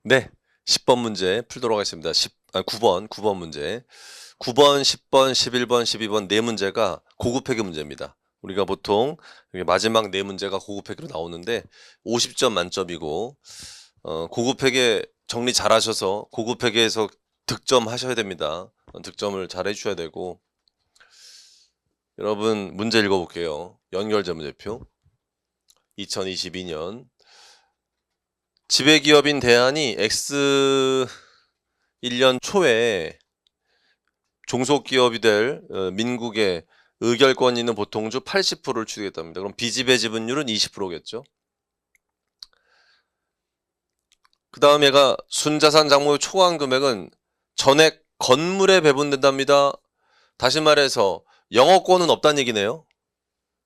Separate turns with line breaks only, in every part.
네, 10번 문제 풀도록 하겠습니다. 9번 문제. 9번, 10번, 11번, 12번 네 문제가 고급회계 문제입니다. 우리가 보통 마지막 네 문제가 고급회계로 나오는데 50점 만점이고 고급회계 정리 잘 하셔서 고급회계에서 득점하셔야 됩니다. 득점을 잘 해주셔야 되고 여러분 문제 읽어볼게요. 연결재무제표 2022년 지배기업인 대한이 X 1년 초에 종속기업이 될 민국의 의결권 있는 보통주 80%를 취득했답니다. 그럼 비지배 지분율은 20%겠죠. 그 다음 얘가 순자산 장목의 초과한 금액은 전액 건물에 배분된답니다. 다시 말해서 영업권은 없다는 얘기네요.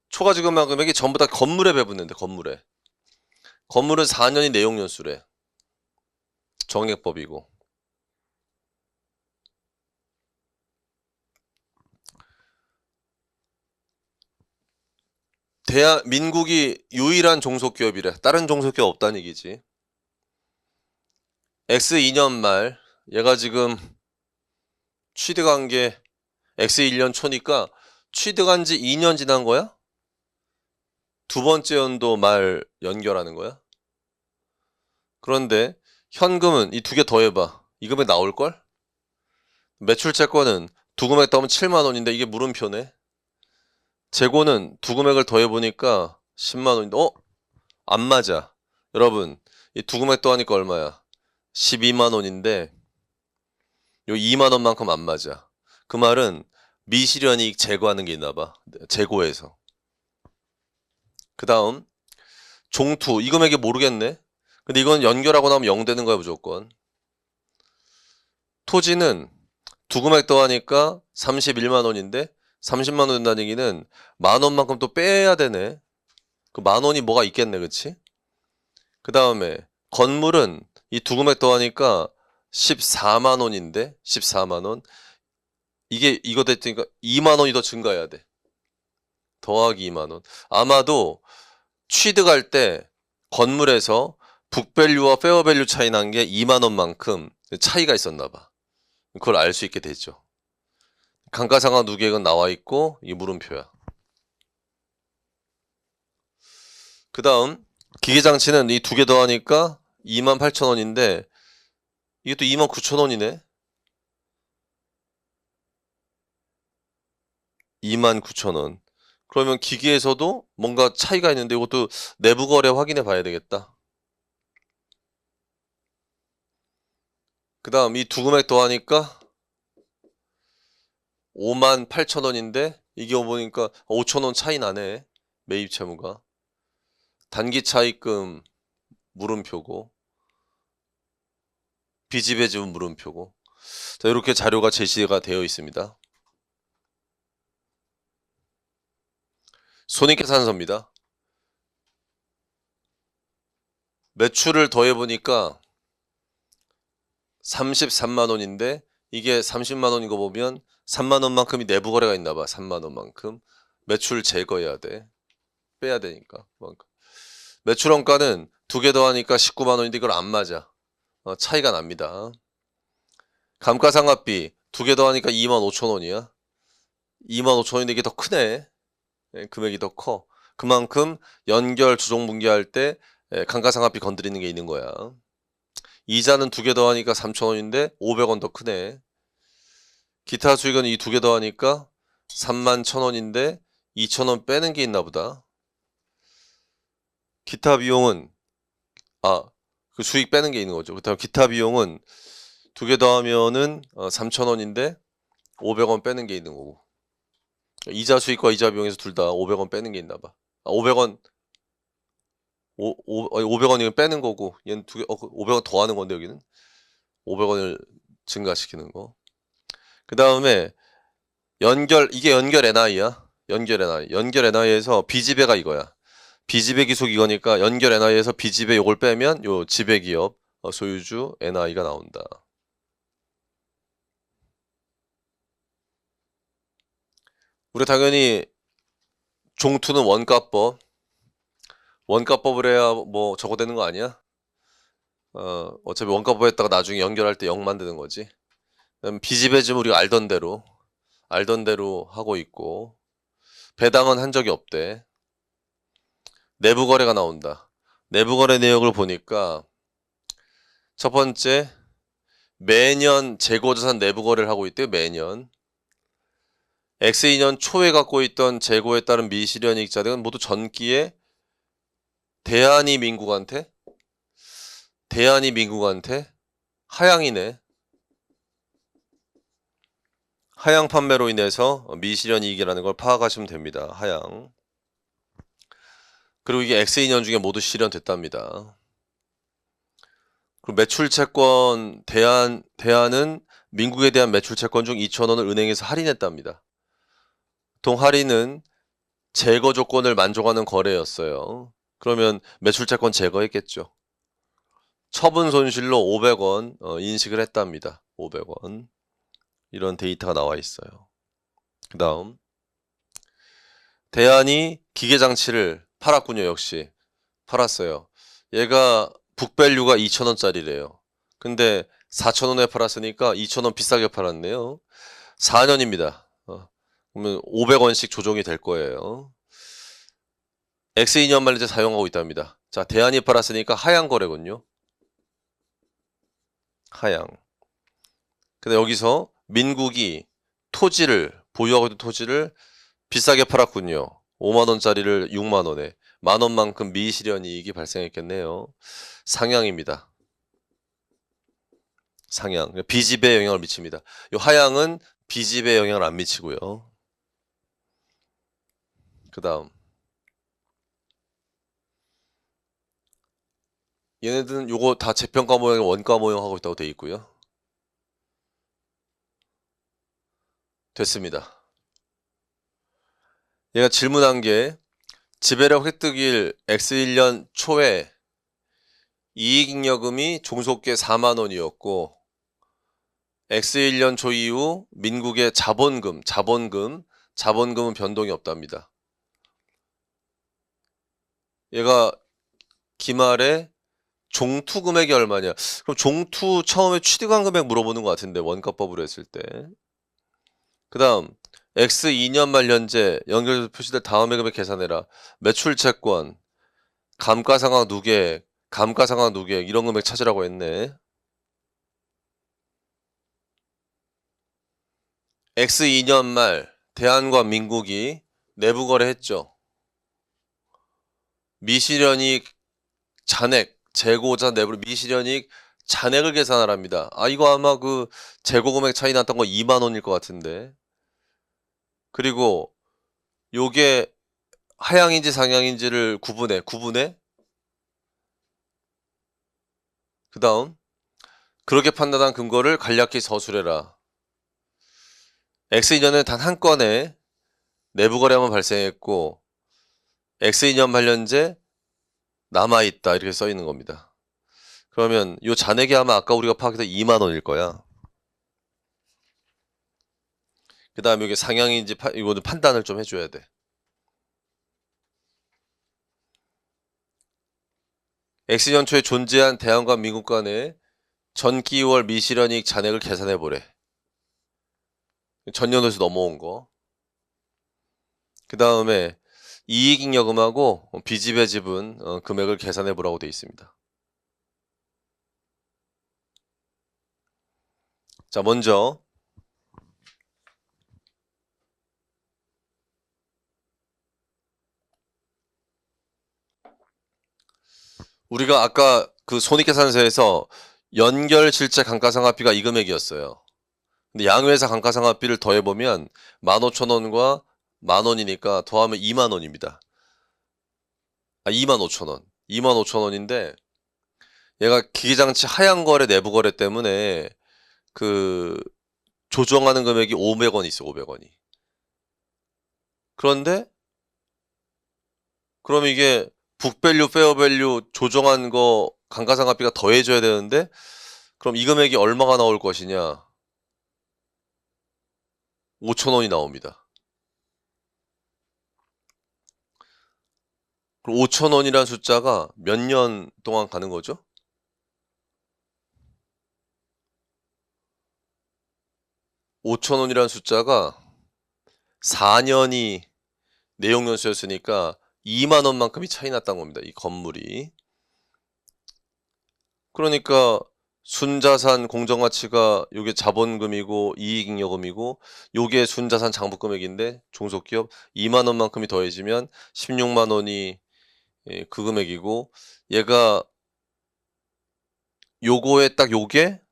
초과 지급한 금액이 전부 다 건물에 배분된대. 건물에. 건물은 4년이 내용연수래. 정액법이고. 민국이 유일한 종속기업이래. 다른 종속기업 없다는 얘기지. X 2년 말 얘가 지금 취득한 게 X 1년 초니까 취득한 지 2년 지난 거야? 두 번째 연도 말 연결하는 거야? 그런데 현금은 이 두 개 더해봐. 이 금액 나올걸? 매출채권은 두 금액 더하면 7만 원인데 이게 물음표네. 재고는 두 금액을 더해보니까 10만 원인데 안 맞아. 여러분 이 두 금액 더하니까 얼마야? 12만 원인데 요 2만 원만큼 안 맞아. 그 말은 미실현이익 제거하는 게 있나 봐. 재고에서. 그 다음 종투 이 금액이 모르겠네. 근데 이건 연결하고 나면 0 되는 거야 무조건. 토지는 두 금액 더하니까 31만 원인데 30만 원 된다는 얘기는 만 원만큼 또 빼야 되네. 그 만 원이 뭐가 있겠네, 그치? 그 다음에 건물은 이 두 금액 더하니까 14만 원인데 14만 원. 이거 됐으니까 2만 원이 더 증가해야 돼. 더하기 2만 원. 아마도 취득할 때 건물에서 북밸류와 페어밸류 차이 난 게 2만 원만큼 차이가 있었나 봐. 그걸 알 수 있게 되죠. 감가상각 누계액은 나와 있고 이 물음표야. 그 다음 기계장치는 이 두 개 더하니까 28,000원인데 이게 또 29,000원이네. 29,000원. 그러면 기계에서도 뭔가 차이가 있는데 이것도 내부 거래 확인해 봐야 되겠다. 그 다음 이 두 금액 더하니까 58,000원인데 이게 보니까 5,000원 차이 나네. 매입 채무가. 단기 차입금 물음표고 비지배 지분 물음표고. 자, 이렇게 자료가 제시가 되어 있습니다. 손익계산서입니다. 매출을 더해보니까 33만 원인데 이게 30만 원인 거 보면 3만 원만큼이 내부 거래가 있나 봐. 3만 원만큼. 매출 제거해야 돼. 빼야 되니까. 매출 원가는 두 개 더하니까 19만 원인데 이걸 안 맞아. 차이가 납니다. 감가상각비 두 개 더하니까 2만 5천 원이야. 2만 5천 원인데 이게 더 크네. 금액이 더 커. 그만큼 연결 주종분기할 때 감가상각비 건드리는 게 있는 거야. 이자는 두 개 더하니까 3천 원인데 500원 더 크네. 기타 수익은 이 두 개 더하니까 3만 1,000원인데 2,000원 빼는 게 있나 보다. 기타 비용은 그 수익 빼는 게 있는 거죠. 그다음 기타 비용은 두 개 더하면은 3,000원인데 500원 빼는 게 있는 거고. 이자 수익과 이자 비용에서 둘 다 500원 빼는 게 있나 봐. 500원 500원이면 빼는 거고 얘는 500원 더 하는 건데 여기는 500원을 증가시키는 거. 그 다음에 이게 연결 NI야. 연결 NI. 연결 NI에서 비지배가 이거야. 비지배 기속 이거니까 연결 NI에서 비지배 요걸 빼면 요 지배기업 소유주 NI가 나온다. 우리 당연히 종투는 원가법을 해야 뭐 저거 되는 거 아니야? 어차피 원가법 했다가 나중에 연결할 때 0 만드는 거지. 그다음 비지배지는 우리가 알던 대로 하고 있고, 배당은 한 적이 없대. 내부 거래가 나온다. 내부 거래 내역을 보니까 첫 번째, 매년 재고자산 내부 거래를 하고 있대요. 매년. X2년 초에 갖고 있던 재고에 따른 미실현이익자 등은 모두 전기에 대한이민국한테 하향이네. 하향 판매로 인해서 미실현이익이라는 걸 파악하시면 됩니다. 하향. 그리고 이게 X2년 중에 모두 실현됐답니다. 그리고 매출채권 대안은 민국에 대한 매출채권 중 2,000원을 은행에서 할인했답니다. 보통 할인은 제거 조건을 만족하는 거래였어요. 그러면 매출채권 제거했겠죠. 처분 손실로 500원 인식을 했답니다. 500원. 이런 데이터가 나와 있어요. 그 다음, 대안이 기계장치를 팔았군요. 역시 팔았어요. 얘가 북밸류가 2,000원짜리래요. 근데 4,000원에 팔았으니까 2,000원 비싸게 팔았네요. 4년입니다. 그러면 500원씩 조정이 될 거예요. X2년 말이제 사용하고 있답니다. 자, 대안이 팔았으니까 하향 거래군요. 하향. 근데 여기서 민국이 보유하고 있는 토지를 비싸게 팔았군요. 5만원짜리를 6만원에. 만원만큼 미실현이익이 발생했겠네요. 상향입니다. 상향. 비지배에 영향을 미칩니다. 이 하향은 비지배에 영향을 안 미치고요. 그 다음, 얘네들은 요거 다 재평가 모형, 원가 모형 하고 있다고 되어 있고요. 됐습니다. 얘가 질문한 게 지배력 획득일 X1년 초에 이익잉여금이 종속계 4만원이었고 X1년 초 이후 민국의 자본금은 변동이 없답니다. 얘가 기말에 종투 금액이 얼마냐? 그럼 종투 처음에 취득한 금액 물어보는 것 같은데, 원가법으로 했을 때. 그 다음 X2년 말 현재 연결 표시될 다음의 금액 계산해라. 매출채권, 감가상각 누계액, 이런 금액 찾으라고 했네. X2년 말 대한과 민국이 내부 거래했죠. 미실현이익 잔액, 재고자 내부 미실현이익 잔액을 계산하랍니다. 이거 아마 그 재고 금액 차이 났던 거 2만 원일 것 같은데. 그리고 요게 하향인지 상향인지를 구분해. 그 다음, 그렇게 판단한 근거를 간략히 서술해라. X2년에 단 한 건의 내부 거래만 발생했고 X2년 관련제 남아있다 이렇게 써 있는 겁니다. 그러면 요 잔액이 아마 아까 우리가 파악했던 2만 원일 거야. 그 다음에 이게 상향인지 이거는 판단을 좀 해줘야 돼. X년 초에 존재한 대한과 미국 간의 전기 2월 미실현이익 잔액을 계산해보래. 전년도에서 넘어온 거. 그 다음에 이익잉여금하고 비지배 지분 금액을 계산해보라고 되어 있습니다. 자, 먼저 우리가 아까 그 손익계산서에서 연결실제 감가상각비가 이 금액이었어요. 근데 양회사 감가상각비를 더해보면 15,000원과 만원이니까 더하면 2만 원입니다. 25,000원. 25,000원인데 얘가 기계장치 하향거래 내부거래 때문에 그 조정하는 금액이 500원이 있어. 500원이. 그런데 그럼 이게 북밸류, 페어밸류 조정한 거 감가상각비가 더해줘야 되는데 그럼 이 금액이 얼마가 나올 것이냐? 5,000원이 나옵니다. 그럼 5,000원이라는 숫자가 몇 년 동안 가는 거죠? 5,000원이라는 숫자가 4년이 내용연수였으니까 2만 원만큼이 차이 났다는 겁니다. 이 건물이. 그러니까 순자산 공정가치가 요게 자본금이고 이익잉여금이고 요게 순자산 장부금액인데 종속기업 2만 원만큼이 더해지면 16만 원이 그 금액이고 얘가 요거에 딱 요게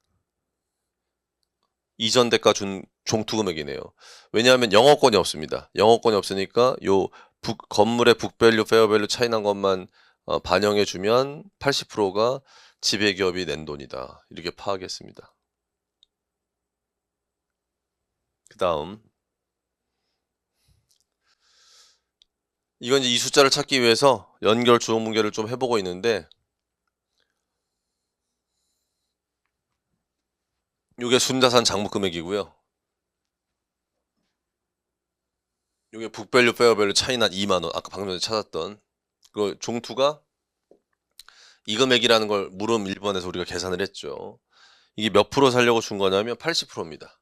이전 대가 준 종투금액이네요. 왜냐하면 영업권이 없습니다. 영업권이 없으니까 요 건물의 북밸류, 페어밸류 차이 난 것만 반영해 주면 80%가 지배기업이 낸 돈이다. 이렇게 파악했습니다. 그 다음 이건 이제 이 숫자를 찾기 위해서 연결 주어문계를 좀 해보고 있는데 요게 순자산 장부금액이고요. 요게 북밸류, 페어밸류 차이 난 2만 원. 아까 방금 전에 찾았던 그 종투가 이 금액이라는 걸 물음 1번에서 우리가 계산을 했죠. 이게 몇 프로 살려고 준 거냐면 80%입니다.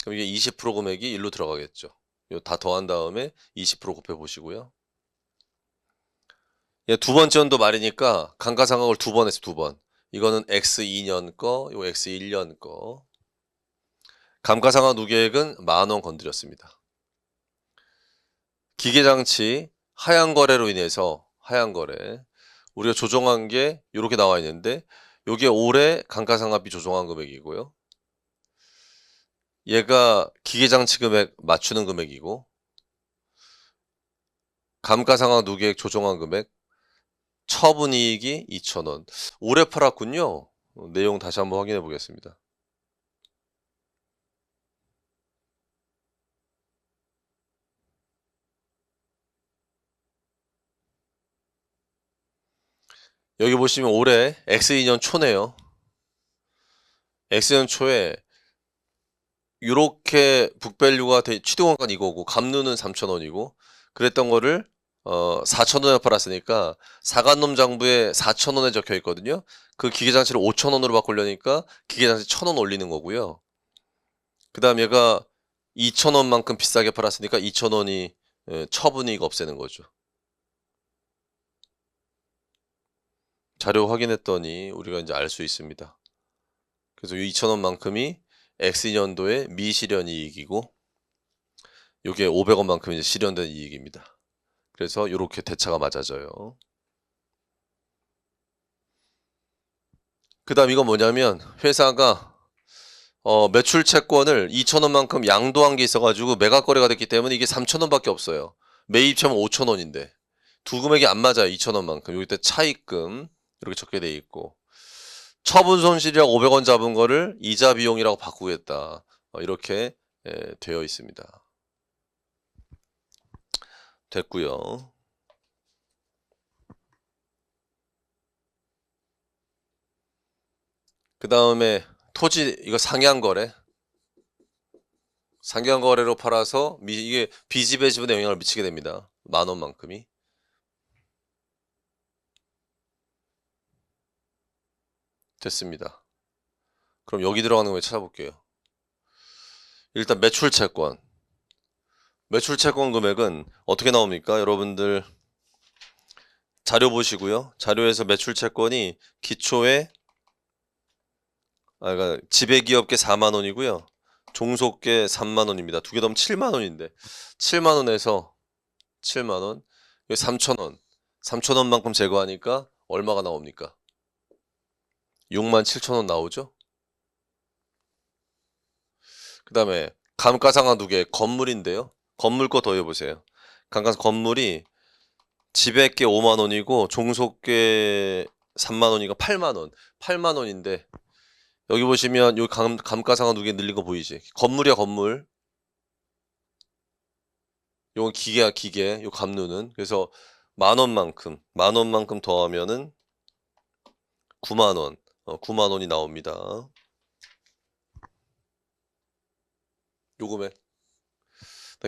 그럼 이게 20% 금액이 일로 들어가겠죠. 이거 다 더한 다음에 20% 곱해 보시고요. 두 번째 연도 말이니까 감가상각을 두 번 했어, 두 번. 이거는 X2년 거, 이거 X1년 거. 감가상각 누계액은 10,000원 건드렸습니다. 기계장치 하향 거래로 인해서 하향 거래 우리가 조정한 게 이렇게 나와 있는데 이게 올해 감가상각비 조정한 금액이고요. 얘가 기계장치 금액 맞추는 금액이고 감가상각 누계액 조정한 금액 처분이익이 2,000원. 올해 팔았군요. 내용 다시 한번 확인해 보겠습니다. 여기 보시면 올해 X2년 초네요. X년 초에 요렇게 북밸류가 취득원가는 이거고 감누는 3,000원이고 그랬던 거를 4,000원에 팔았으니까 사관놈 장부에 4,000원에 적혀 있거든요. 그 기계장치를 5,000원으로 바꾸려니까 기계장치 1,000원 올리는 거고요. 그 다음 얘가 2,000원만큼 비싸게 팔았으니까 2,000원이 처분이익 없애는 거죠. 자료 확인했더니 우리가 이제 알 수 있습니다. 그래서 이 2,000원만큼이 X년도의 미실현 이익이고 요게 500원만큼 이제 실현된 이익입니다. 그래서 이렇게 대차가 맞아져요. 그 다음 이건 뭐냐면 회사가 매출 채권을 2,000원만큼 양도한 게 있어가지고 매각 거래가 됐기 때문에 이게 3,000원밖에 없어요. 매입처는 5,000원인데 두 금액이 안 맞아요. 2,000원만큼. 여기 때 차입금 이렇게 적게 돼 있고 처분 손실이라고 500원 잡은 거를 이자 비용이라고 바꾸겠다. 이렇게 되어 있습니다. 됐고요. 그 다음에 토지 이거 상향거래. 상향거래로 팔아서 이게 빚집의 지분에 영향을 미치게 됩니다. 10,000원만큼이. 됐습니다. 그럼 여기 들어가는 거 찾아볼게요. 일단 매출채권. 매출채권 금액은 어떻게 나옵니까? 여러분들 자료 보시고요. 자료에서 매출채권이 기초에 그러니까 지배기업계 4만원이고요. 종속계 3만원입니다. 두 개 더면 7만원인데 7만원에서 7만원 3,000원 3,000원만큼 제거하니까 얼마가 나옵니까? 67,000원 나오죠? 그 다음에 감가상각 누계 건물인데요. 건물 거 더해보세요. 건물이 지배계 5만원이고 종속계 3만원이니까 8만원 8만원인데 여기 보시면 요 감가상각 누계 늘린 거 보이지? 건물이야 건물. 요건 기계야 기계. 요 감누는. 그래서 10,000원만큼 더하면은 9만원 9만원이 나옵니다. 요금에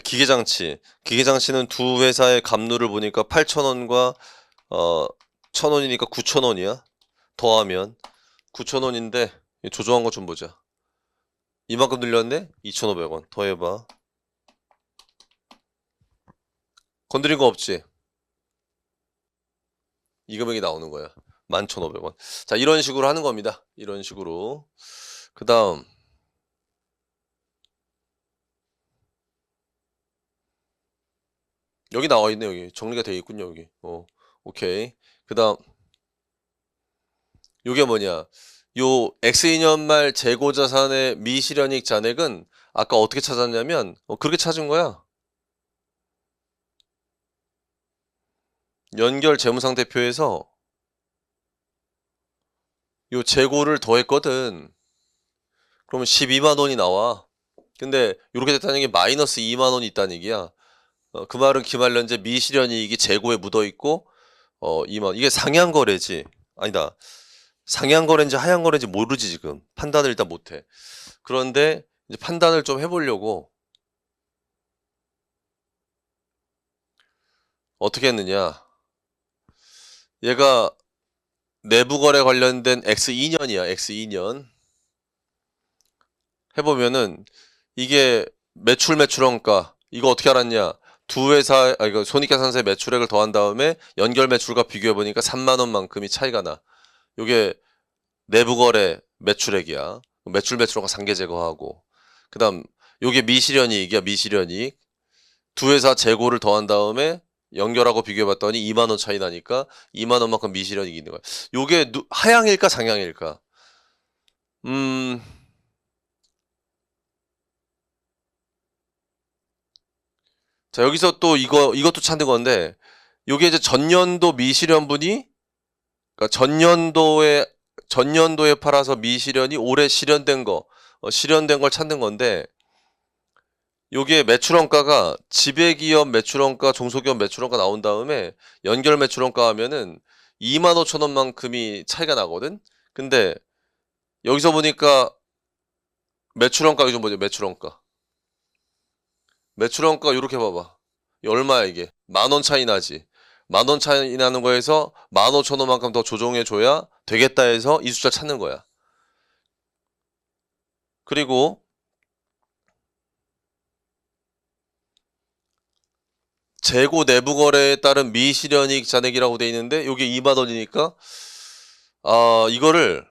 기계장치는 두 회사의 감누를 보니까 8,000원과 1,000원이니까 9,000원이야. 더하면 9,000원인데 조정한 거 좀 보자. 이만큼 늘렸네? 2,500원. 더해봐. 건드린 거 없지? 이 금액이 나오는 거야. 11,500원. 자, 이런 식으로 하는 겁니다. 이런 식으로. 그 다음. 여기 나와 있네, 여기. 정리가 되어 있군요, 여기. 오케이. 그 다음. 요게 뭐냐. 요 X2년 말 재고자산의 미실현이익 잔액은 아까 어떻게 찾았냐면, 그렇게 찾은 거야. 연결 재무상태표에서 요 재고를 더했거든. 그러면 12만 원이 나와. 근데 이렇게 됐다는 게 마이너스 2만 원이 있다는 얘기야. 그 말은 기말년제 미실현이익이 재고에 묻어 있고 2만. 이게 상향거래지. 아니다. 상향거래인지 하향거래인지 모르지 지금. 판단을 일단 못해. 그런데 이제 판단을 좀 해보려고 어떻게 했느냐. 얘가 내부거래 관련된 X2년이야. X2년. 해보면은 이게 매출원가 이거 어떻게 알았냐. 두 회사 이거 손익계산서의 매출액을 더한 다음에 연결 매출과 비교해 보니까 3만 원만큼이 차이가 나. 요게 내부거래 매출액이야. 매출원가 상계 제거하고. 그다음 요게 미실현이익이야. 미실현이익. 두 회사 재고를 더한 다음에 연결하고 비교해 봤더니 2만 원 차이 나니까 2만 원만큼 미실현이익이 있는 거야. 요게 하향일까 상향일까? 자, 여기서 또 이것도 찾는 건데, 요게 이제 전년도 미실현분이, 그러니까 전년도에 팔아서 미실현이 올해 실현된 거, 실현된 걸 찾는 건데, 요게 매출원가가 지배기업 매출원가, 중소기업 매출원가 나온 다음에 연결 매출원가 하면은 2만 5천 원만큼이 차이가 나거든? 근데 여기서 보니까 매출원가 이좀 보죠, 매출원가. 매출원가 요렇게 봐봐. 얼마야 이게? 10,000원 차이 나지. 10,000원 차이 나는 거에서 15,000원만큼 더 조정해줘야 되겠다 해서 이 숫자 찾는 거야. 그리고 재고 내부 거래에 따른 미실현이익 잔액이라고 돼 있는데 요게 2만 원이니까 이거를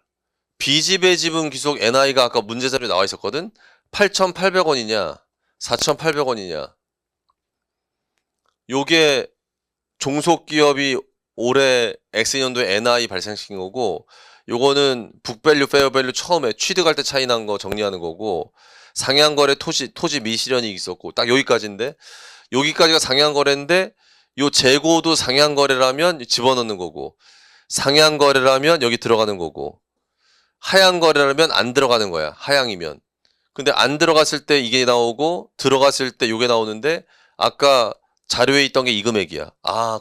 비지배 지분 귀속 NI가 아까 문제 자료에 나와 있었거든. 8,800원이냐 4,800원이냐. 요게 종속기업이 올해 X년도에 NI 발생시킨 거고, 요거는 북밸류, 페어밸류 처음에 취득할 때 차이 난 거 정리하는 거고, 상향거래 토지 미실현이익이 있었고, 딱 여기까지인데, 여기까지가 상향거래인데, 요 재고도 상향거래라면 집어넣는 거고, 상향거래라면 여기 들어가는 거고, 하향거래라면 안 들어가는 거야. 하향이면. 근데 안 들어갔을 때 이게 나오고, 들어갔을 때 요게 나오는데, 아까 자료에 있던 게 이 금액이야.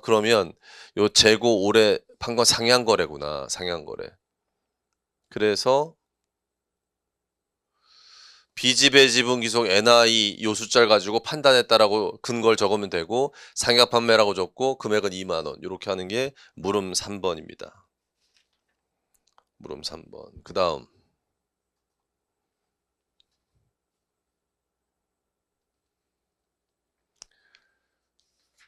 그러면 요 재고 올해 판 건 상향거래구나. 상향거래. 그래서 비지배 지분 귀속 NI 요 숫자를 가지고 판단했다라고 근거를 적으면 되고, 상약 판매라고 적고 금액은 2만 원. 이렇게 하는 게 물음 3번입니다. 물음 3번. 그다음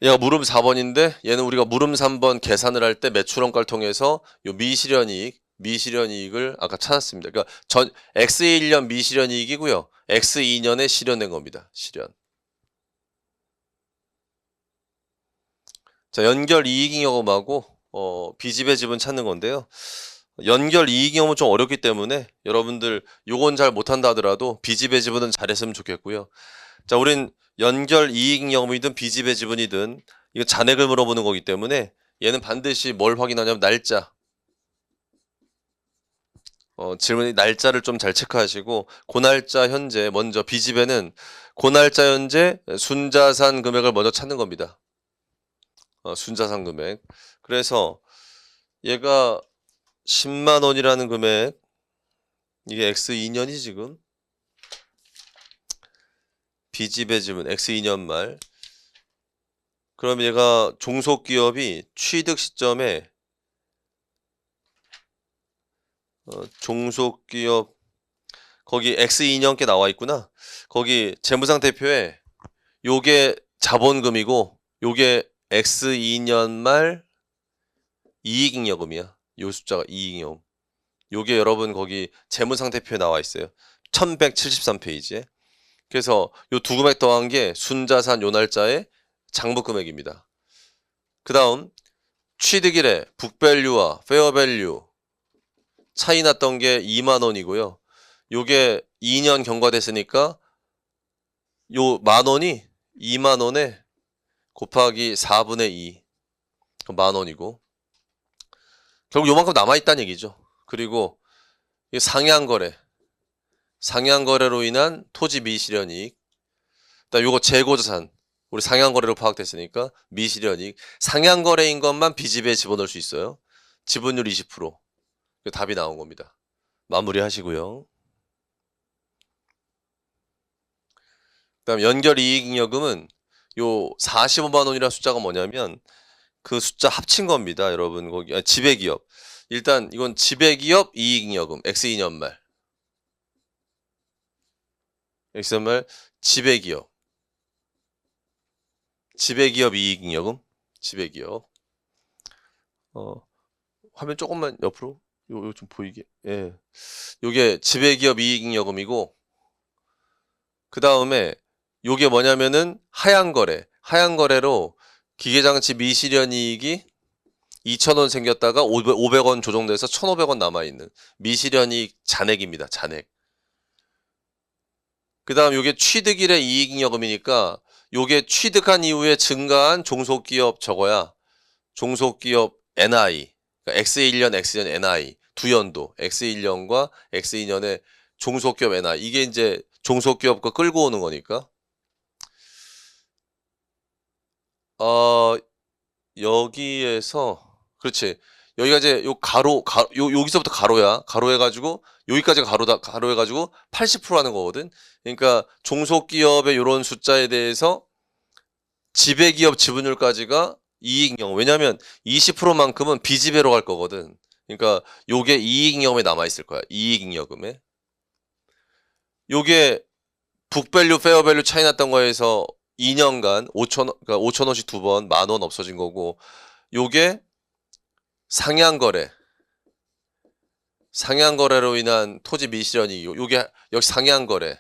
얘가 물음 4번인데 얘는 우리가 물음 3번 계산을 할 때 매출원가를 통해서 요 미실현이익을 아까 찾았습니다. 그러니까 X1년 미실현이익이고요. X2년에 실현된 겁니다. 실현. 자, 연결 이익잉여금하고 비지배 지분 찾는 건데요. 연결 이익잉여금은 좀 어렵기 때문에 여러분들 요건 잘 못한다 하더라도 비지배 지분은 잘했으면 좋겠고요. 자, 우린 연결 이익잉여금이든 비지배 지분이든 이거 잔액을 물어보는 거기 때문에 얘는 반드시 뭘 확인하냐면 날짜. 질문이 날짜를 좀 잘 체크하시고 고날짜 현재 먼저 비지배는 고날짜 현재 순자산 금액을 먼저 찾는 겁니다. 순자산 금액. 그래서 얘가 10만 원이라는 금액 이게 X2년이 지금 비지배 지분 X2년 말. 그럼 얘가 종속기업이 취득 시점에 종속기업 거기 X2년께 나와 있구나. 거기 재무상태표에 요게 자본금이고 요게 X2년 말 이익잉여금이야. 요 숫자가 이익잉여금. 요게 여러분 거기 재무상태표에 나와 있어요. 1173페이지에. 그래서 요 두 금액 더한 게 순자산 요 날짜의 장부금액입니다. 그 다음 취득일에 북밸류와 페어밸류 차이 났던 게 2만 원이고요. 요게 2년 경과됐으니까 요 만 원이 2만 원에 곱하기 4분의 2. 만 원이고. 결국 요만큼 남아있다는 얘기죠. 그리고 상향거래. 상향거래로 인한 토지 미실현이익. 그다음 요거 재고자산. 우리 상향거래로 파악됐으니까 미실현이익. 상향거래인 것만 B집에 집어넣을 수 있어요. 지분율 20%. 답이 나온 겁니다. 마무리하시고요. 그다음 연결이익잉여금은 요 45만 원이라는 숫자가 뭐냐면 그 숫자 합친 겁니다. 여러분 거기 지배기업. 일단 이건 지배기업 이익잉여금 X2년 말. X2년 말 지배기업. 지배기업 이익잉여금. 지배기업. 화면 조금만 옆으로. 요 좀 보이게. 예. 요게 지배기업 이익잉여금이고 그 다음에 요게 뭐냐면은 하향거래. 하향거래로 기계장치 미실현이익이 2,000원 생겼다가 500원 조정돼서 1,500원 남아있는 미실현이익 잔액입니다. 잔액. 그 다음 요게 취득일의 이익잉여금이니까 요게 취득한 이후에 증가한 종속기업 저거야. 종속기업 NI. 그러니까 X1년, X2년 NI. 두 연도. X1년과 X2년의 종속기업 NI. 이게 이제 종속기업 거 끌고 오는 거니까. 여기에서 그렇지. 여기가 이제 요 여기서부터 가로야. 가로 해가지고 여기까지가 가로 해가지고 80% 하는 거거든. 그러니까 종속기업의 요런 숫자에 대해서 지배기업 지분율까지가 이익잉여금. 왜냐면 20%만큼은 비지배로 갈 거거든. 그러니까 요게 이익잉여금에 남아 있을 거야. 이익잉여금에. 요게 북밸류, 페어밸류 차이 났던 거에서 2년간 5,000원, 그러니까 5,000원씩 두 번, 10,000원 없어진 거고, 요게 상향거래. 상향거래로 인한 토지 미실현이 요게 역시 상향거래.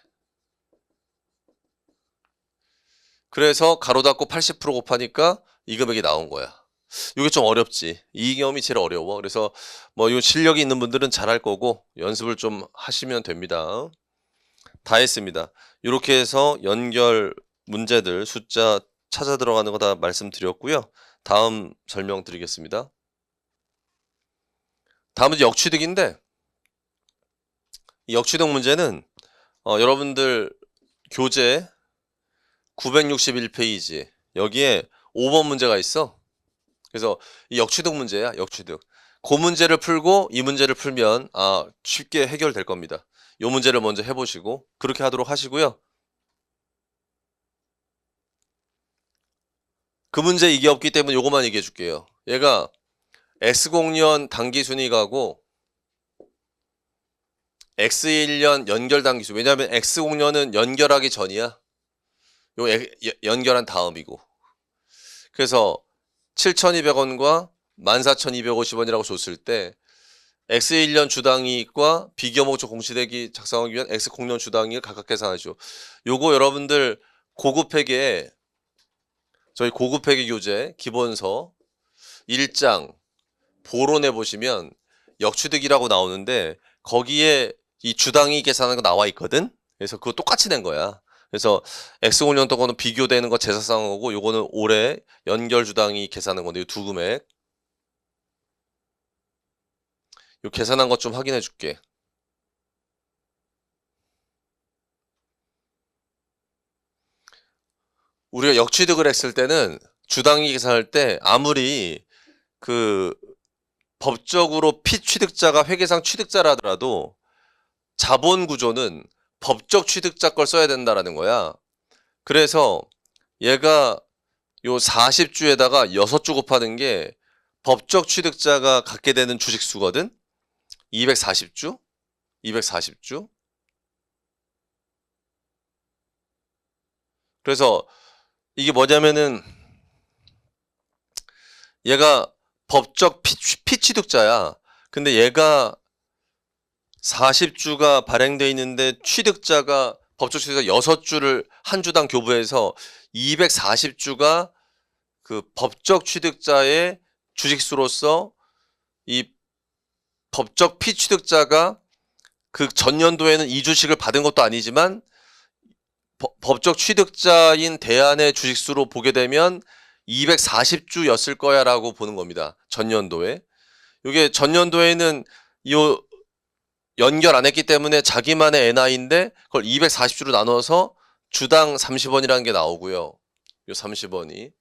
그래서 가로 닫고 80% 곱하니까 이 금액이 나온 거야. 이게 좀 어렵지. 이익잉여금이 제일 어려워. 그래서 뭐 요 실력이 있는 분들은 잘할 거고 연습을 좀 하시면 됩니다. 다 했습니다. 이렇게 해서 연결 문제들 숫자 찾아 들어가는 거 다 말씀드렸고요. 다음 설명드리겠습니다. 다음은 역취득인데 이 역취득 문제는 여러분들 교재 961페이지 여기에 5번 문제가 있어. 그래서 이 역취득 문제야. 역취득. 그 문제를 풀고 이 문제를 풀면 쉽게 해결될 겁니다. 이 문제를 먼저 해보시고 그렇게 하도록 하시고요. 그 문제 이게 없기 때문에 요것만 얘기해 줄게요. 얘가 X0년 단기순이가고 X1년 연결 단기순. 왜냐하면 X0년은 연결하기 전이야. 요 연결한 다음이고. 그래서 7,200원과 14,250원이라고 줬을 때 X1년 주당이익과 비교목적 공시대기 작성하기 위한 X0년 주당이익을 각각 계산하죠. 요거 여러분들 고급회계 저희 고급회계 교재 기본서 1장 보론해 보시면 역취득이라고 나오는데 거기에 이 주당이익 계산하는 거 나와 있거든. 그래서 그거 똑같이 낸 거야. 그래서 X0년 동안은 비교되는 거 제사상한 거고 요거는 올해 연결 주당이 계산하는 건데 이 두 금액 요 계산한 것 좀 확인해 줄게. 우리가 역취득을 했을 때는 주당이익 계산할 때 아무리 그 법적으로 피취득자가 회계상 취득자라 하더라도 자본 구조는 법적 취득자 걸 써야 된다라는 거야. 그래서 얘가 요 40주에다가 6주 곱하는 게 법적 취득자가 갖게 되는 주식 수거든. 240주. 240주. 그래서 이게 뭐냐면은 얘가 법적 피취득자야. 근데 얘가 40주가 발행돼 있는데 취득자가 법적 취득자 6주를 한 주당 교부해서 240주가 그 법적 취득자의 주식수로서 이 법적 피취득자가 그 전년도에는 이 주식을 받은 것도 아니지만 법적 취득자인 대안의 주식수로 보게 되면 240주였을 거야 라고 보는 겁니다. 전년도에. 이게 전년도에는 이 연결 안 했기 때문에 자기만의 NI인데 그걸 240주로 나눠서 주당 30원이라는 게 나오고요. 요 30원이.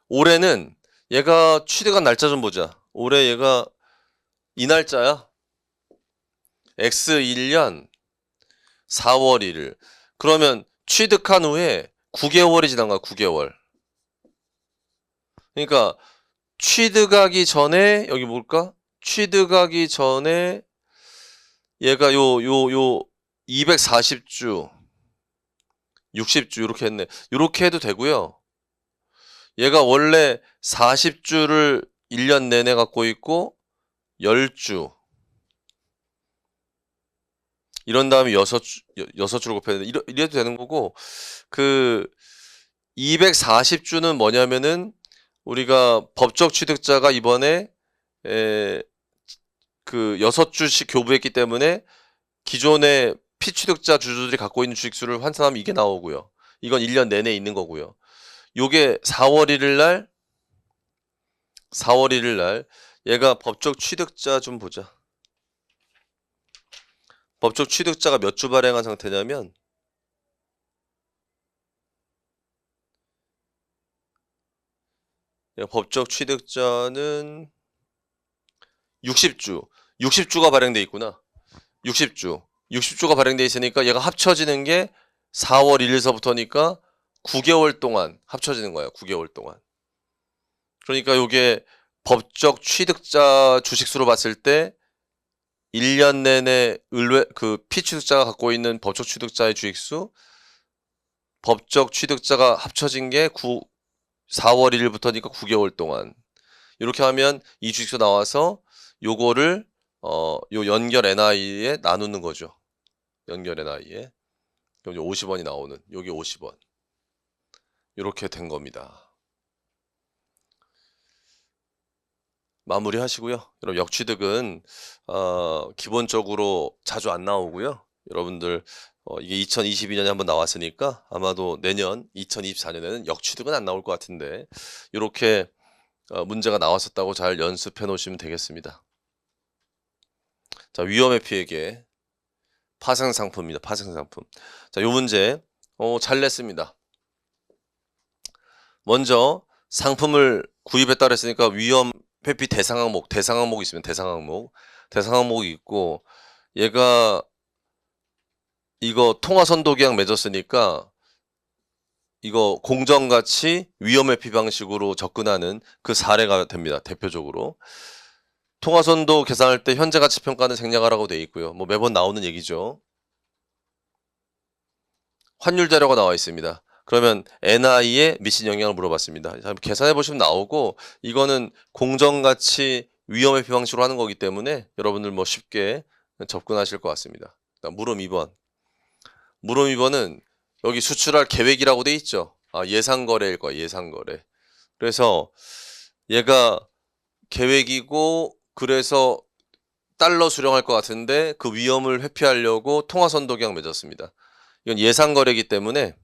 올해는 얘가 취득한 날짜 좀 보자. 올해 얘가 이 날짜야. X1년 4월 1일. 그러면 취득한 후에 9개월이 지난 거야. 9개월. 그러니까 취득하기 전에 여기 뭘까? 취득하기 전에 얘가 요 240주 60주 이렇게 했네. 이렇게 해도 되고요. 얘가 원래 40주를 1년 내내 갖고 있고 10주 이런 다음에 6주를 곱해야 돼. 이래도 되는 거고 그 240주는 뭐냐면은 우리가 법적 취득자가 이번에 그 6주씩 교부했기 때문에 기존의 피취득자 주주들이 갖고 있는 주식수를 환산하면 이게 나오고요. 이건 1년 내내 있는 거고요. 요게 4월 1일 날 얘가 법적 취득자 좀 보자. 법적 취득자가 몇 주 발행한 상태냐면 법적 취득자는 60주가 발행돼 있구나. 60주가 발행돼 있으니까 얘가 합쳐지는 게 4월 1일서부터니까 9개월 동안 합쳐지는 거예요. 9개월 동안. 그러니까 요게 법적 취득자 주식수로 봤을 때 1년 내내 그 피취득자가 갖고 있는 법적 취득자의 주식수, 법적 취득자가 합쳐진 게 4월 1일부터니까 9개월 동안. 이렇게 하면 이 주식수 나와서 요거를 요 연결 NI에 나누는 거죠. 연결 NI에. 그럼 50원이 나오는. 여기 50원. 이렇게 된 겁니다. 마무리 하시고요. 여러분 역취득은 기본적으로 자주 안 나오고요. 여러분들 이게 2022년에 한번 나왔으니까 아마도 내년 2024년에는 역취득은 안 나올 것 같은데 이렇게 문제가 나왔었다고 잘 연습해 놓으시면 되겠습니다. 자, 위험의 피해계 파생상품입니다. 파생상품. 자, 요 문제 잘 냈습니다. 먼저 상품을 구입했다 그랬으니까 위험 회피 대상항목이 있으면 대상항목이 있고 얘가 이거 통화선도 계약 맺었으니까 이거 공정가치 위험회피 방식으로 접근하는 그 사례가 됩니다. 대표적으로. 통화선도 계산할 때 현재가치평가는 생략하라고 되어 있고요. 뭐 매번 나오는 얘기죠. 환율 자료가 나와 있습니다. 그러면 NI에 미친 영향을 물어봤습니다. 계산해 보시면 나오고 이거는 공정가치 위험회피 방식으로 하는 거기 때문에 여러분들 뭐 쉽게 접근하실 것 같습니다. 물음 2번. 물음 2번은 여기 수출할 계획이라고 돼 있죠. 예상거래일 거야. 예상거래. 그래서 얘가 계획이고 그래서 달러 수령할 것 같은데 그 위험을 회피하려고 통화선도 계약 맺었습니다. 이건 예상거래이기 때문에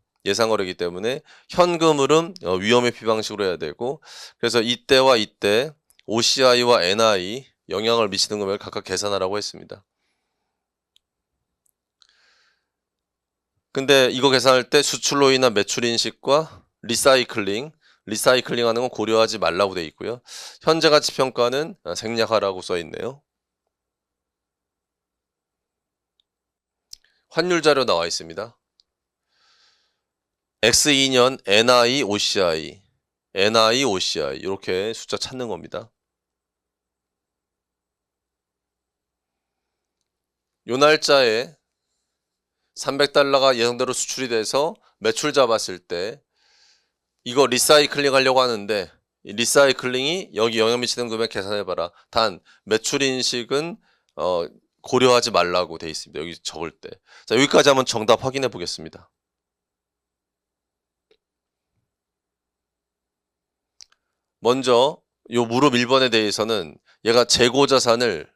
현금 흐름 위험 회피 방식으로 해야 되고 그래서 이때와 이때 OCI와 NI 영향을 미치는 금액을 각각 계산하라고 했습니다. 근데 이거 계산할 때 수출로 인한 매출 인식과 리사이클링 하는 건 고려하지 말라고 돼 있고요. 현재 가치 평가는 생략하라고 써 있네요. 환율 자료 나와 있습니다. X2년 NI, OCI 이렇게 숫자 찾는 겁니다. 요 날짜에 $300가 예상대로 수출이 돼서 매출 잡았을 때 이거 리사이클링 하려고 하는데 이 리사이클링이 여기 영향 미치는 금액 계산해봐라. 단 매출 인식은 고려하지 말라고 돼 있습니다. 여기 적을 때. 자, 여기까지 한번 정답 확인해 보겠습니다. 먼저 요 무릎 1번에 대해서는 얘가 재고자산을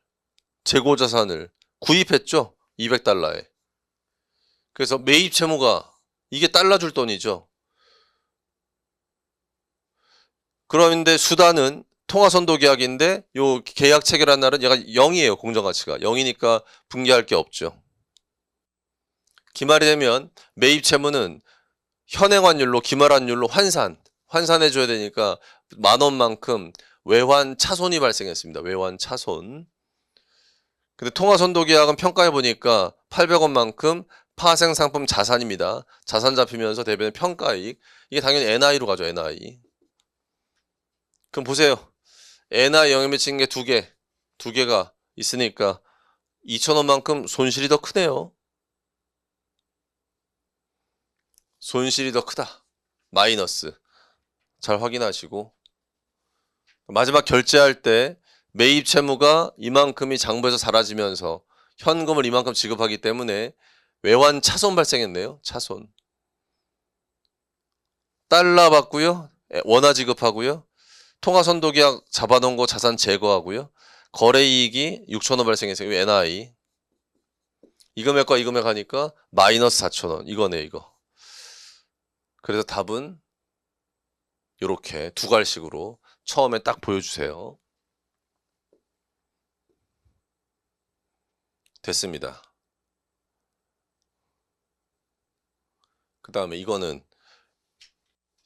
구입했죠. $200에. 그래서 매입 채무가 이게 달러 줄 돈이죠. 그런데 수단은 통화선도 계약인데 요 계약 체결한 날은 얘가 0이에요. 공정가치가 0이니까 분개할 게 없죠. 기말이 되면 매입 채무는 현행 환율로 기말 환율로 환산해 줘야 되니까 10,000원만큼 외환 차손이 발생했습니다. 외환 차손. 근데 통화선도 계약은 평가해 보니까 800원만큼 파생 상품 자산입니다. 자산 잡히면서 대변의 평가이익. 이게 당연히 NI로 가죠. NI. 그럼 보세요. NI 영향 미치는 게 두 개가 있으니까 2,000원만큼 손실이 더 크네요. 손실이 더 크다. 마이너스. 잘 확인하시고. 마지막 결제할 때 매입 채무가 이만큼이 장부에서 사라지면서 현금을 이만큼 지급하기 때문에 외환 차손 발생했네요. 차손. 달러 받고요. 원화 지급하고요. 통화선도 계약 잡아놓은 거 자산 제거하고요. 거래이익이 6,000원 발생했어요. NI. 이 금액과 이 금액 하니까 마이너스 4,000원. 이거네 이거. 그래서 답은 이렇게 두 갈식으로 처음에 딱 보여주세요. 됐습니다. 그 다음에 이거는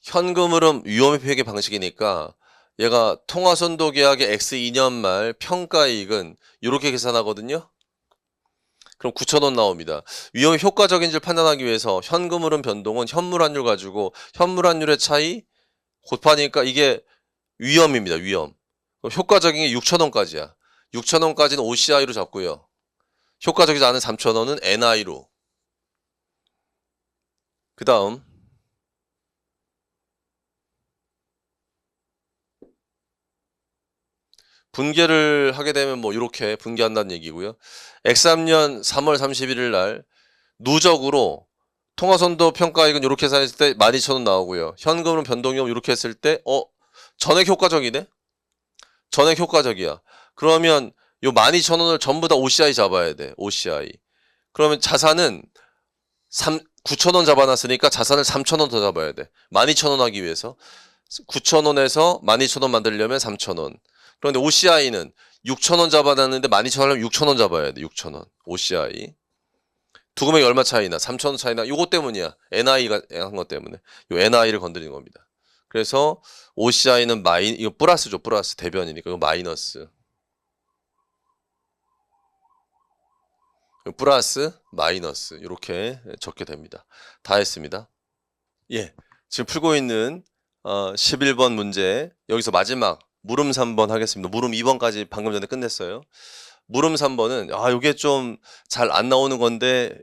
현금 흐름 위험 회계 방식이니까 얘가 통화선도 계약의 X2년 말 평가이익은 이렇게 계산하거든요. 그럼 9,000원 나옵니다. 위험이 효과적인지를 판단하기 위해서 현금 흐름 변동은 현물 환율 가지고 현물 환율의 차이 곱하니까 이게 위험입니다. 위험. 효과적인 게 6,000원까지야. 6,000원까지는 OCI로 잡고요. 효과적이지 않은 3,000원은 NI로. 그 다음 분개를 하게 되면 뭐 이렇게 분개한다는 얘기고요. X3년 3월 31일 날 누적으로 통화선도 평가이익은 이렇게 계산했을 때 12,000원 나오고요. 현금은 변동이 이렇게 했을 때 전액 효과적이네? 전액 효과적이야. 그러면 요 12,000원을 전부 다 OCI 잡아야 돼. OCI. 그러면 자산은 9,000원 잡아놨으니까 자산을 3,000원 더 잡아야 돼. 12,000원 하기 위해서. 9,000원에서 12,000원 만들려면 3,000원. 그런데 OCI는 6,000원 잡아놨는데 12,000원 하려면 6,000원 잡아야 돼. 6,000원. OCI. 두 금액이 얼마 차이나? 3,000원 차이나? 요거 때문이야. NI가 한 것 때문에. 요 NI를 건드리는 겁니다. 그래서 OCI는 이거 플러스죠. 플러스. 대변이니까. 이거 마이너스. 플러스, 마이너스. 이렇게 적게 됩니다. 다 했습니다. 예. 지금 풀고 있는 11번 문제. 여기서 마지막 물음 3번 하겠습니다. 물음 2번까지 방금 전에 끝냈어요. 물음 3번은 이게 좀 잘 안 나오는 건데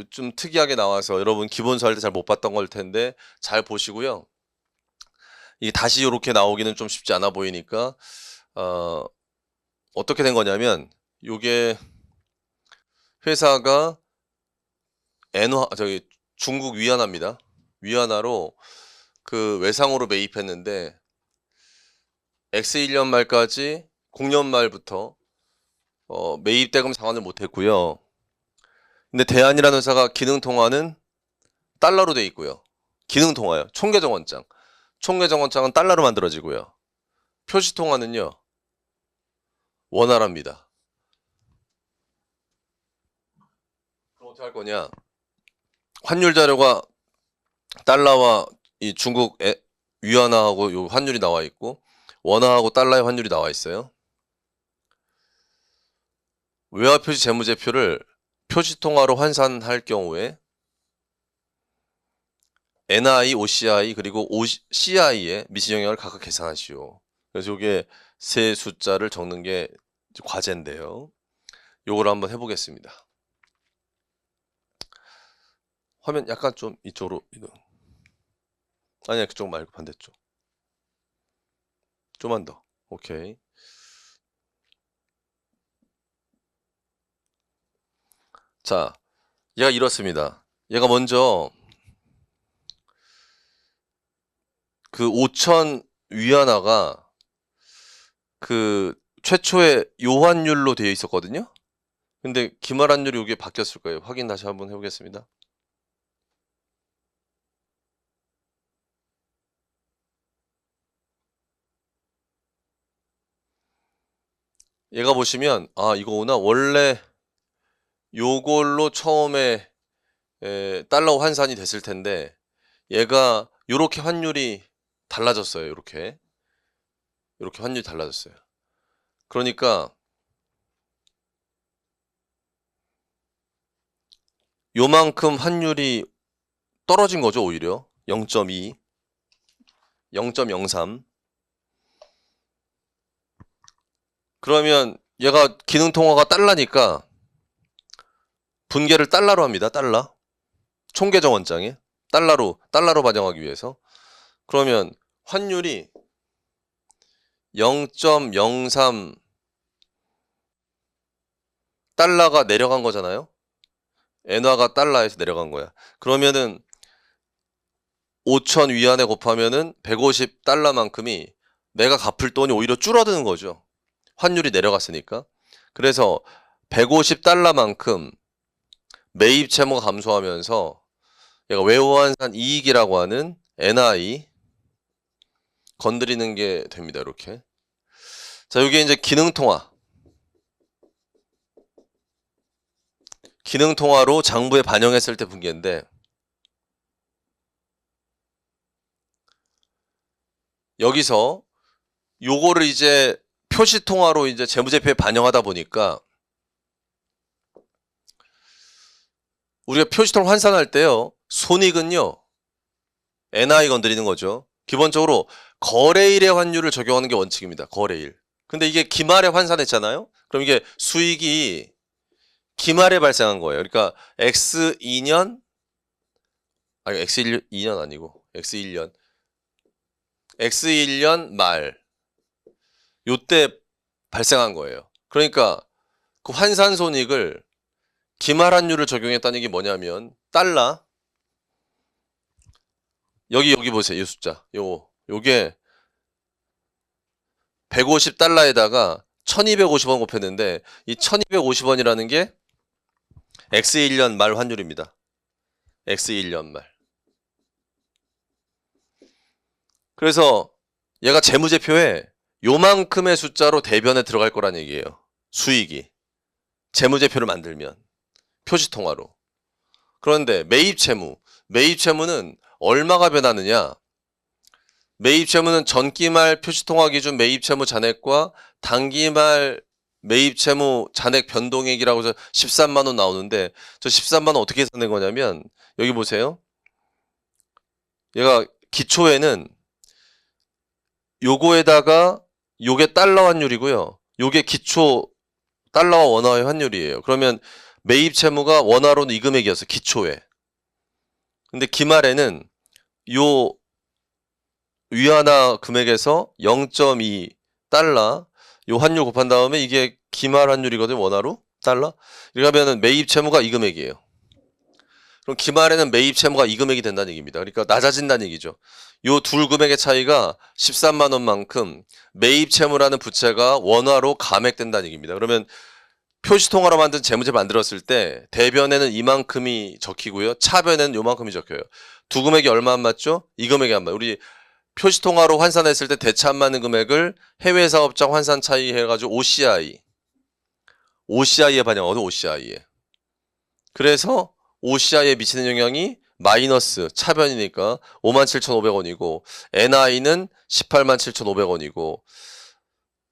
좀 특이하게 나와서 여러분 기본서 할 때 잘 못 봤던 걸 텐데 잘 보시고요. 이게 다시 이렇게 나오기는 좀 쉽지 않아 보이니까 어떻게 된 거냐면 요게 회사가 중국 위안화입니다. 위안화로 그 외상으로 매입했는데 X1년 말까지 0년 말부터 매입 대금 상환을 못 했고요. 근데 대한이라는 회사가 기능통화는 달러로 돼 있고요. 기능통화요. 총계정원장. 총계정원장은 달러로 만들어지고요. 표시통화는요. 원화랍니다. 그럼 어떻게 할 거냐? 환율 자료가 달러와 이 중국 위안화하고 요 환율이 나와 있고 원화하고 달러의 환율이 나와 있어요. 외화 표시 재무제표를 표시통화로 환산할 경우에 NI, OCI 그리고 CI에 미치 영향을 각각 계산하시오. 그래서 이게 세 숫자를 적는 게 과제인데요. 요걸 한번 해보겠습니다. 화면 약간 좀 이쪽으로 이동. 아니야, 그쪽 말고 반대쪽. 좀만 더. 오케이. 자, 얘가 이렇습니다. 얘가 먼저 그 5천 위안화가 그 최초의 요환율로 되어 있었거든요. 근데 기말환율이 이게 바뀌었을 거예요. 확인 다시 한번 해보겠습니다. 얘가 보시면 아 이거구나. 원래 요걸로 처음에 달러 환산이 됐을 텐데 얘가 요렇게 환율이 달라졌어요. 요렇게 환율이 달라졌어요. 그러니까 요만큼 환율이 떨어진 거죠. 오히려 0.2, 0.03. 그러면 얘가 기능통화가 달러니까 분계를 달러로 합니다. 달러. 총계정 원장에 달러로 반영하기 위해서. 그러면 환율이 0.03 달러가 내려간 거잖아요. 엔화가 달러에서 내려간 거야. 그러면은 5천 위안에 곱하면은 150 달러만큼이 내가 갚을 돈이 오히려 줄어드는 거죠. 환율이 내려갔으니까. 그래서 150 달러만큼 매입 채무가 감소하면서 얘가 외환환산 이익이라고 하는 NI 건드리는 게 됩니다. 이렇게. 자, 여기 이제 기능통화. 기능통화로 장부에 반영했을 때 분계인데 여기서 요거를 이제 표시통화로 이제 재무제표에 반영하다 보니까 우리가 표시통화 환산할 때요. 손익은요. NI 건드리는 거죠. 기본적으로 거래일의 환율을 적용하는 게 원칙입니다. 거래일. 근데 이게 기말에 환산했잖아요. 그럼 이게 수익이 기말에 발생한 거예요. 그러니까 X2년 아니 X2년 아니고 X1년 X1년 말 요때 발생한 거예요. 그러니까 그 환산 손익을 기말 환율을 적용했다는 게 뭐냐면 달러 여기 보세요. 이 숫자. 요게 150달러에다가 1250원 곱했는데 이 1250원이라는 게 X1년 말 환율입니다. X1년 말. 그래서 얘가 재무제표에 요만큼의 숫자로 대변에 들어갈 거란 얘기예요. 수익이. 재무제표를 만들면. 표시통화로. 그런데 매입채무는 얼마가 변하느냐? 매입채무는 전기말 표시통화 기준 매입채무 잔액과 단기말 매입채무 잔액 변동액이라고 해서 13만 원 나오는데 저 13만 원 어떻게 계산된 거냐면 여기 보세요. 얘가 기초에는 요거에다가 요게 달러 환율이고요. 요게 기초 달러와 원화의 환율이에요. 그러면 매입 채무가 원화로는 이 금액이었어. 기초에. 근데 기말에는 요 위안화 금액에서 0.2 달러 요 환율 곱한 다음에 이게 기말 환율이거든. 원화로 달러. 이러면은 매입 채무가 이 금액이에요. 그럼 기말에는 매입 채무가 이 금액이 된다는 얘기입니다. 그러니까 낮아진다는 얘기죠. 요 둘 금액의 차이가 13만 원만큼 매입 채무라는 부채가 원화로 감액된다는 얘기입니다. 그러면 표시통화로 만든 재무제 만들었을 때 대변에는 이만큼이 적히고요. 차변에는 요만큼이 적혀요. 두 금액이 얼마 안 맞죠? 이 금액이 안 맞아요. 우리 표시통화로 환산했을 때 대차 안 맞는 금액을 해외사업장 환산 차이 해가지고 OCI에 반영하거든. OCI에. 그래서 OCI에 미치는 영향이 마이너스 차변이니까 57,500원이고 NI는 187,500원이고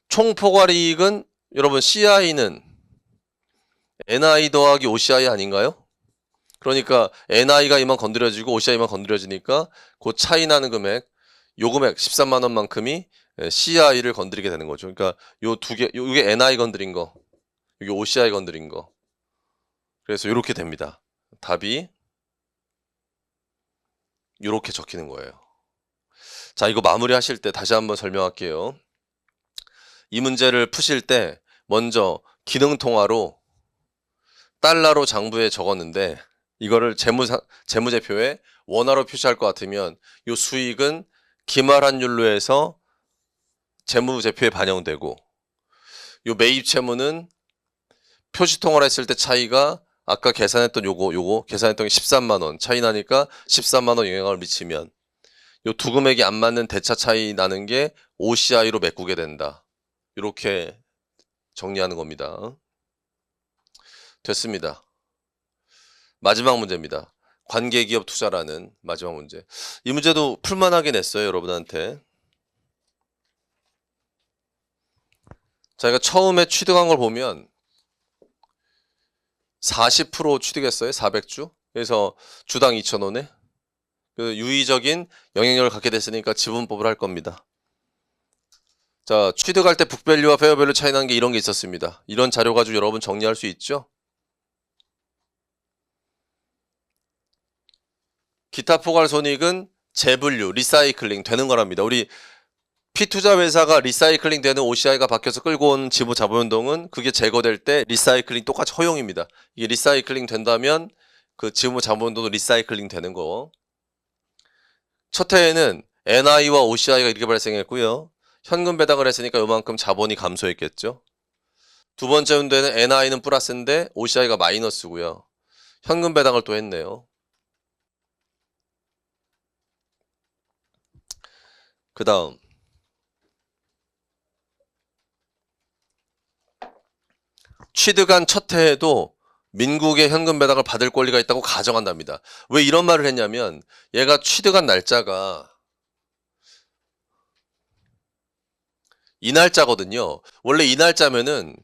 총 포괄이익은 여러분 CI는 NI 더하기 OCI 아닌가요? 그러니까 NI가 이만 건드려지고 OCI만 건드려지니까 그 차이 나는 금액 요 금액 13만 원만큼이 CI를 건드리게 되는 거죠. 그러니까 요 두 개 요게 NI 건드린 거 이게 OCI 건드린 거 그래서 이렇게 됩니다. 답이 이렇게 적히는 거예요. 자, 이거 마무리하실 때 다시 한번 설명할게요. 이 문제를 푸실 때 먼저 기능통화로 달러로 장부에 적었는데 이거를 재무제표에 원화로 표시할 것 같으면 이 수익은 기말환율로 해서 재무제표에 반영되고 이 매입 채무는 표시통화를 했을 때 차이가 아까 계산했던 요거 계산했던 게 13만 원 차이 나니까 13만 원 영향을 미치면 요 두 금액이 안 맞는 대차 차이 나는 게 OCI로 메꾸게 된다. 이렇게 정리하는 겁니다. 됐습니다. 마지막 문제입니다. 관계기업 투자라는 마지막 문제. 이 문제도 풀만하긴 했어요, 여러분한테. 자기가 처음에 취득한 걸 보면 40% 취득했어요, 400주. 그래서 주당 2,000원에 그 유의적인 영향력을 갖게 됐으니까 지분법을 할 겁니다. 자, 취득할 때 북밸류와 페어밸류 차이 나는 게 이런 게 있었습니다. 이런 자료 가지고 여러분 정리할 수 있죠? 기타 포괄 손익은 재분류, 리사이클링 되는 거랍니다. 우리 P투자 회사가 리사이클링 되는 OCI가 바뀌어서 끌고 온 지분 자본운동은 그게 제거될 때 리사이클링 똑같이 허용입니다. 이게 리사이클링 된다면 그 지분 자본운동도 리사이클링 되는 거. 첫 해에는 NI와 OCI가 이렇게 발생했고요. 현금 배당을 했으니까 요만큼 자본이 감소했겠죠. 두 번째 연도에는 NI는 플러스인데 OCI가 마이너스고요. 현금 배당을 또 했네요. 그 다음 취득한 첫 해에도 민국의 현금 배당을 받을 권리가 있다고 가정한답니다. 왜 이런 말을 했냐면 얘가 취득한 날짜가 이 날짜거든요. 원래 이 날짜면은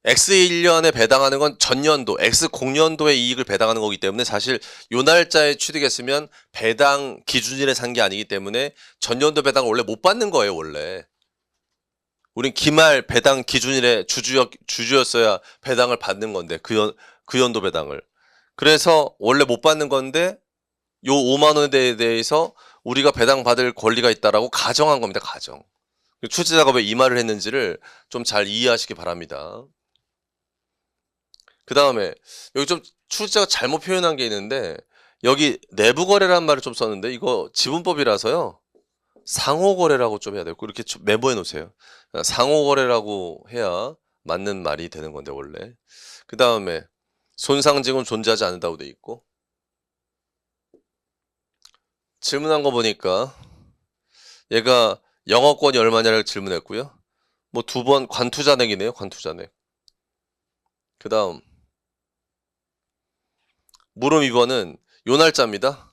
X1년에 배당하는 건 전년도, X0년도의 이익을 배당하는 거기 때문에 사실 요 날짜에 취득했으면 배당 기준일에 산 게 아니기 때문에 전년도 배당을 원래 못 받는 거예요, 원래. 우린 기말 배당 기준일에 주주였어야 배당을 받는 건데, 그 연도 배당을. 그래서 원래 못 받는 건데, 요 5만 원에 대해서 우리가 배당 받을 권리가 있다라고 가정한 겁니다, 가정. 출제자가 왜 이 말을 했는지를 좀 잘 이해하시기 바랍니다. 그 다음에 여기 좀 출제자가 잘못 표현한 게 있는데 여기 내부거래라는 말을 좀 썼는데 이거 지분법이라서요. 상호거래라고 좀 해야 되고 이렇게 메모해 놓으세요. 상호거래라고 해야 맞는 말이 되는 건데 원래. 그 다음에 손상증은 존재하지 않는다고 돼 있고 질문한 거 보니까 얘가 영업권이 얼마냐를 질문했고요. 뭐 두 번 관투잔액이네요. 관투잔액. 그 다음 물음 2번은 요 날짜입니다.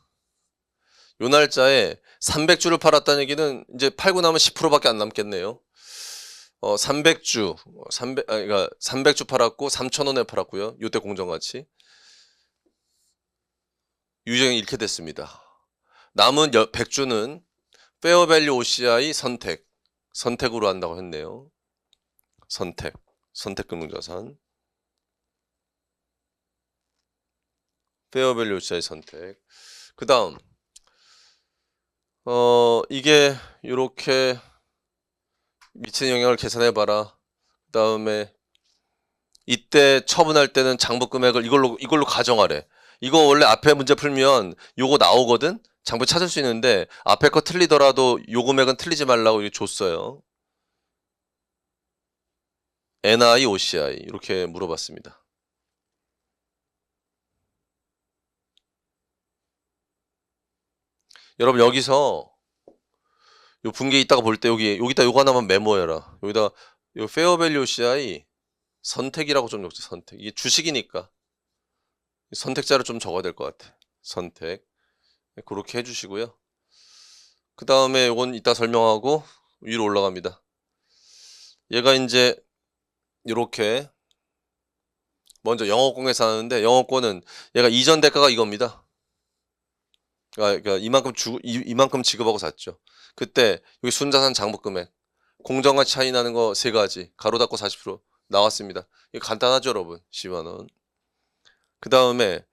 요 날짜에 300주를 팔았다는 얘기는 이제 팔고 나면 10%밖에 안 남겠네요. 300주, 그러니까 300주 팔았고 3,000원에 팔았고요. 요때 공정가치. 유정이 이렇게 됐습니다. 남은 100주는 페어밸류 OCI 선택으로 한다고 했네요. 선택금융자산. 페어밸류 OCI 선택. 그 다음 이게 이렇게 미치는 영향을 계산해봐라. 그 다음에 이때 처분할 때는 장부 금액을 이걸로 가정하래. 이거 원래 앞에 문제 풀면 요거 나오거든? 장부 찾을 수 있는데 앞에 거 틀리더라도 요 금액은 틀리지 말라고 이렇게 줬어요. NI, OCI 이렇게 물어봤습니다. 여러분 여기서 요 분계 있다가 볼 때 여기다 요거 하나만 메모해라. 여기다 요 페어밸류 OCI 선택이라고 좀 적죠. 선택. 이게 주식이니까 선택자를 좀 적어야 될 것 같아. 선택. 그렇게 해주시고요. 그 다음에 이건 이따 설명하고 위로 올라갑니다. 얘가 이제 이렇게 먼저 영업권에서 하는데 영업권은 얘가 이전 대가가 이겁니다. 그러니까 이만큼 지급하고 샀죠. 그때 여기 순자산 장부금액 공정한 차이 나는 거 세 가지 가로 닫고 40% 나왔습니다. 이거 간단하죠, 여러분. 10만 원. 그 다음에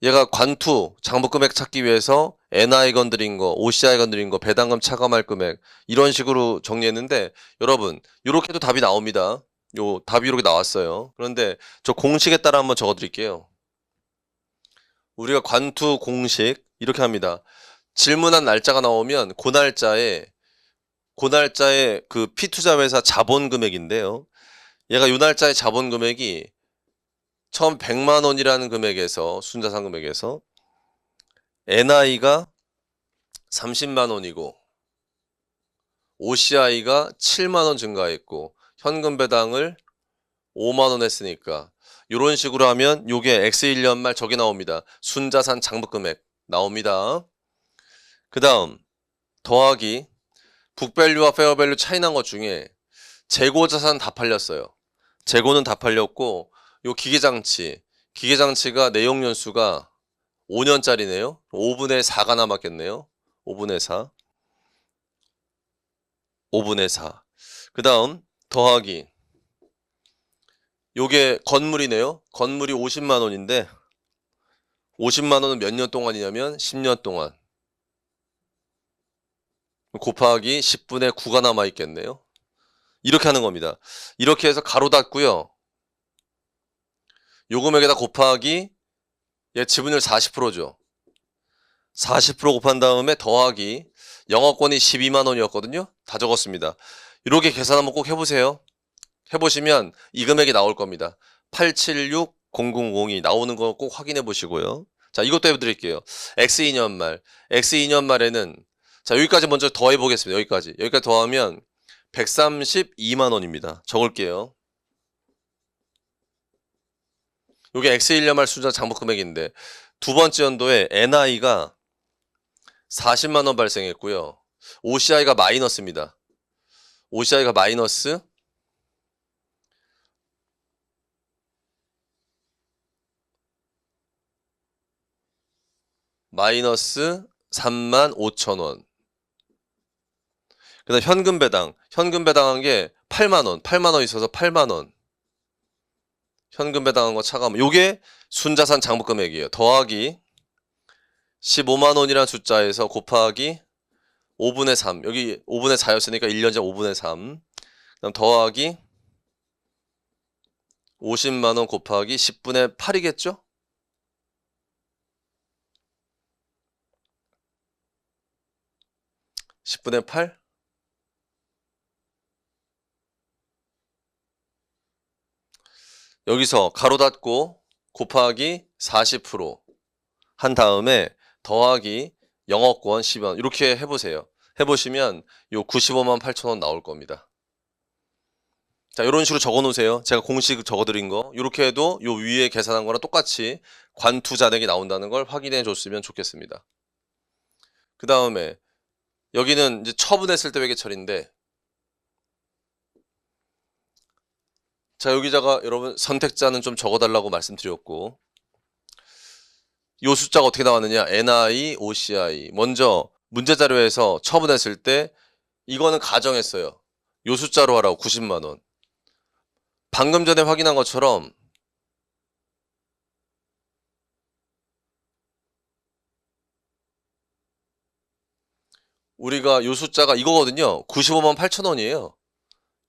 얘가 관투 장부 금액 찾기 위해서 NI 건드린 거, OCI 건드린 거, 배당금 차감할 금액 이런 식으로 정리했는데 여러분 이렇게도 답이 나옵니다. 요 답이 이렇게 나왔어요. 그런데 저 공식에 따라 한번 적어 드릴게요. 우리가 관투 공식 이렇게 합니다. 질문한 날짜가 나오면 그 날짜에 그 피투자회사 자본 금액인데요. 얘가 요 날짜의 자본 금액이 처음 100만 원이라는 금액에서 순자산 금액에서 NI가 30만 원이고 OCI가 7만 원 증가했고 현금 배당을 5만 원 했으니까 이런 식으로 하면 요게 X1년 말 저게 나옵니다. 순자산 장부 금액 나옵니다. 그 다음 더하기 북밸류와 페어밸류 차이 난 것 중에 재고자산 다 팔렸어요. 재고는 다 팔렸고 요 기계장치가 내용 연수가 5년짜리네요. 5분의 4가 남았겠네요. 5분의 4. 그 다음 더하기 요게 건물이네요. 건물이 50만 원인데 50만 원은 몇 년 동안이냐면 10년 동안. 곱하기 10분의 9가 남아있겠네요. 이렇게 하는 겁니다. 이렇게 해서 가로 닫고요. 요 금액에다 곱하기 얘 지분율 40%죠. 40% 곱한 다음에 더하기 영업권이 12만 원이었거든요. 다 적었습니다. 이렇게 계산 한번 꼭 해보세요. 해보시면 이 금액이 나올 겁니다. 876000이 나오는 거 꼭 확인해 보시고요. 자, 이것도 해드릴게요. X2년 말에는 자, 여기까지 먼저 더해 보겠습니다. 여기까지 더하면 132만 원입니다. 적을게요. 요게 X1년 말 순자 장부 금액인데 두 번째 연도에 NI가 40만 원 발생했고요. OCI가 마이너스입니다. OCI가 마이너스 35,000원. 그 다음 현금 배당한 게 8만원 있어서 8만원. 현금 배당한 거 차감하면 요게 순자산 장부 금액이에요. 더하기 15만 원이라는 숫자에서 곱하기 5분의 3. 여기 5분의 4였으니까 1년 전 5분의 3. 그다음 더하기 50만 원 곱하기 10분의 8이겠죠? (10분의 8) 여기서 가로 닫고 곱하기 40% 한 다음에 더하기 영업권 10원 이렇게 해보세요. 해보시면 요 95만 8천원 나올 겁니다. 자, 이런 식으로 적어 놓으세요. 제가 공식 적어 드린 거 이렇게 해도 요 위에 계산한 거랑 똑같이 관투 잔액이 나온다는 걸 확인해 줬으면 좋겠습니다. 그 다음에 여기는 이제 처분했을 때 회계처리인데 자, 여기다가 여러분 선택자는 좀 적어달라고 말씀드렸고 요 숫자가 어떻게 나왔느냐 NI, OCI 먼저 문제자료에서 처분했을 때 이거는 가정했어요. 요 숫자로 하라고 90만원 방금 전에 확인한 것처럼 우리가 요 숫자가 이거거든요. 95만 8천원이에요.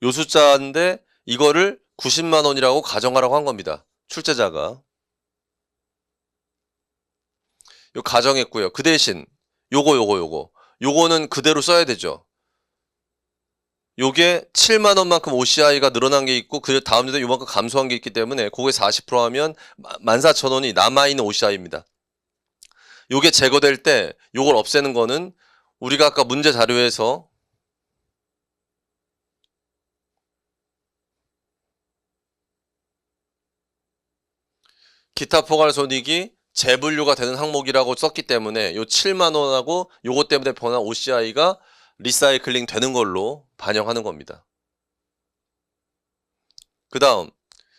요 숫자인데 이거를 90만 원이라고 가정하라고 한 겁니다. 출제자가. 요 가정했고요. 그 대신 요거는 그대로 써야 되죠. 요게 7만 원만큼 OCI가 늘어난 게 있고 그 다음 년도에 요만큼 감소한 게 있기 때문에 그거에 40% 하면 14,000원이 남아있는 OCI입니다. 요게 제거될 때 요걸 없애는 거는 우리가 아까 문제 자료에서 기타 포괄손익이 재분류가 되는 항목이라고 썼기 때문에 요 7만 원하고 요것 때문에 변한 OCI가 리사이클링 되는 걸로 반영하는 겁니다. 그 다음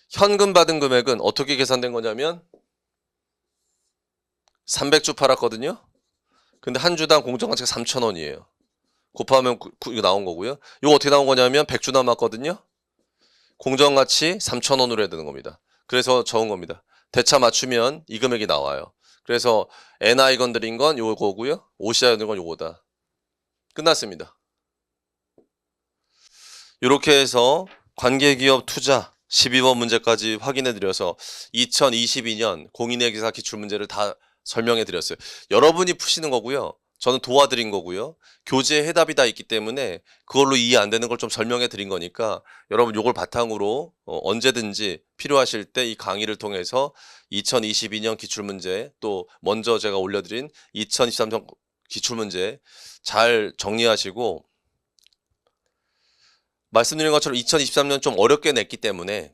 현금 받은 금액은 어떻게 계산된 거냐면 300주 팔았거든요. 근데 한 주당 공정가치가 3,000원이에요. 곱하면 이거 나온 거고요. 이거 어떻게 나온 거냐면 100주 남았거든요. 공정가치 3,000원으로 해야 되는 겁니다. 그래서 적은 겁니다. 대차 맞추면 이 금액이 나와요. 그래서 NI 건드린 건 요거고요. OCI 건드린 건 요거다. 끝났습니다. 이렇게 해서 관계기업 투자 12번 문제까지 확인해 드려서 2022년 공인회계사 기출문제를 다 설명해 드렸어요. 여러분이 푸시는 거고요. 저는 도와드린 거고요. 교재에 해답이 다 있기 때문에 그걸로 이해 안 되는 걸 좀 설명해 드린 거니까 여러분 요걸 바탕으로 언제든지 필요하실 때 이 강의를 통해서 2022년 기출문제 또 먼저 제가 올려드린 2023년 기출문제 잘 정리하시고 말씀드린 것처럼 2023년 좀 어렵게 냈기 때문에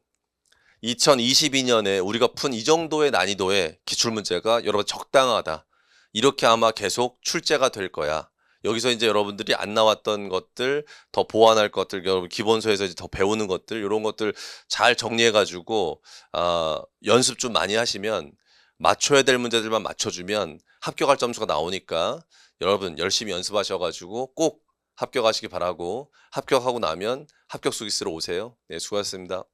2022년에 우리가 푼 이 정도의 난이도의 기출문제가 여러분 적당하다. 이렇게 아마 계속 출제가 될 거야. 여기서 이제 여러분들이 안 나왔던 것들, 더 보완할 것들, 여러분 기본서에서 이제 더 배우는 것들, 이런 것들 잘 정리해가지고 연습 좀 많이 하시면 맞춰야 될 문제들만 맞춰주면 합격할 점수가 나오니까 여러분 열심히 연습하셔가지고 꼭 합격하시기 바라고 합격하고 나면 합격 수기스로 오세요. 네, 수고하셨습니다.